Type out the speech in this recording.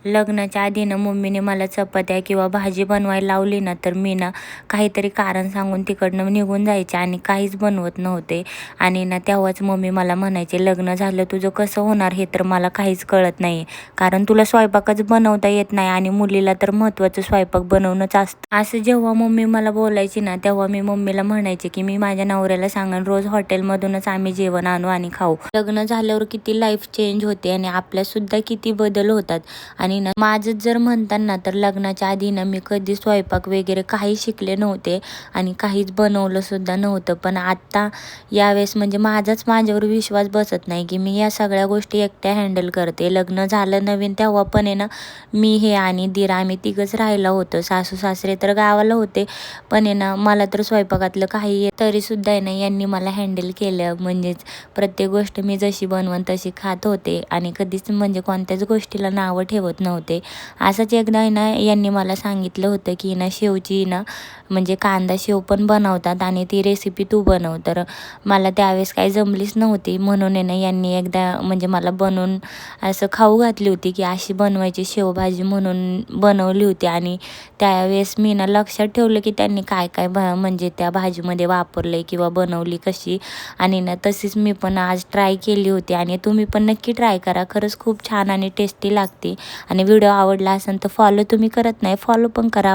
लग्नाच्या आधी ना मम्मीने मला चपात्या किंवा भाजी बनवायला लावली ना, तर मी ना काहीतरी कारण सांगून तिकडनं निघून जायचे आणि काहीच बनवत नव्हते. आणि ना तेव्हाच मम्मी मला म्हणायचे, लग्न झालं तुझं कसं होणार हे तर मला काहीच कळत नाही, कारण तुला स्वयंपाकच बनवता येत नाही आणि मुलीला तर महत्त्वाचं स्वयंपाक बनवणंच असतं. असं जेव्हा मम्मी मला बोलायची ना, तेव्हा मी मम्मीला म्हणायचे की मी माझ्या नवऱ्याला सांगेन रोज हॉटेलमधूनच आम्ही जेवण आणू आणि खाऊ. लग्न झाल्यावर किती लाईफ चेंज होते आणि आपल्यासुद्धा किती बदल होतात. आणि ना माझंच जर म्हणतात ना, तर लग्नाच्या आधी ना मी कधी स्वयंपाक वगैरे काही शिकले नव्हते आणि काहीच बनवलं सुद्धा नव्हतं. पण आत्ता यावेळेस म्हणजे माझ्यावर विश्वास बसत नाही की मी या सगळ्या गोष्टी एकट्या हँडल करते. लग्न झालं नवीन तेव्हा पण आहे ना, मी हे आणि दीर आम्ही तिघंच राहिलं होतं. सासू सासरे तर गावाला होते, पण आहे ना मला तर स्वयंपाकातलं काही तरीसुद्धा आहे ना यांनी मला हँडल केलं. म्हणजेच प्रत्येक गोष्ट मी जशी बनवून तशी खात होते आणि कधीच म्हणजे कोणत्याच गोष्टीला नावं ठेवत नव्हते. असंच एकदा आहे ना यांनी मला सांगितलं होतं की ना शेवची ना म्हणजे कांदा शेव पण बनवतात आणि ती रेसिपी तू बनव. तर मला त्यावेळेस काही जमलीच नव्हती, म्हणून आहे ना यांनी एकदा म्हणजे मला बनवून असं खाऊ घातली होती की अशी बनवायची शेवभाजी म्हणून बनवली होती. आणि त्यावेळेस मी ना लक्षात ठेवलं की त्यांनी काय काय म्हणजे त्या भाजीमध्ये वापरलं किंवा बनवली कशी. आणि ना तशीच मी पण आज ट्राय केली होती आणि तुम्ही पण नक्की ट्राय करा. खरंच खूप छान आणि टेस्टी लागते. आणि व्हिडिओ आवडला असेल तर फॉलो तुम्ही करत नाही, फॉलो पण करा.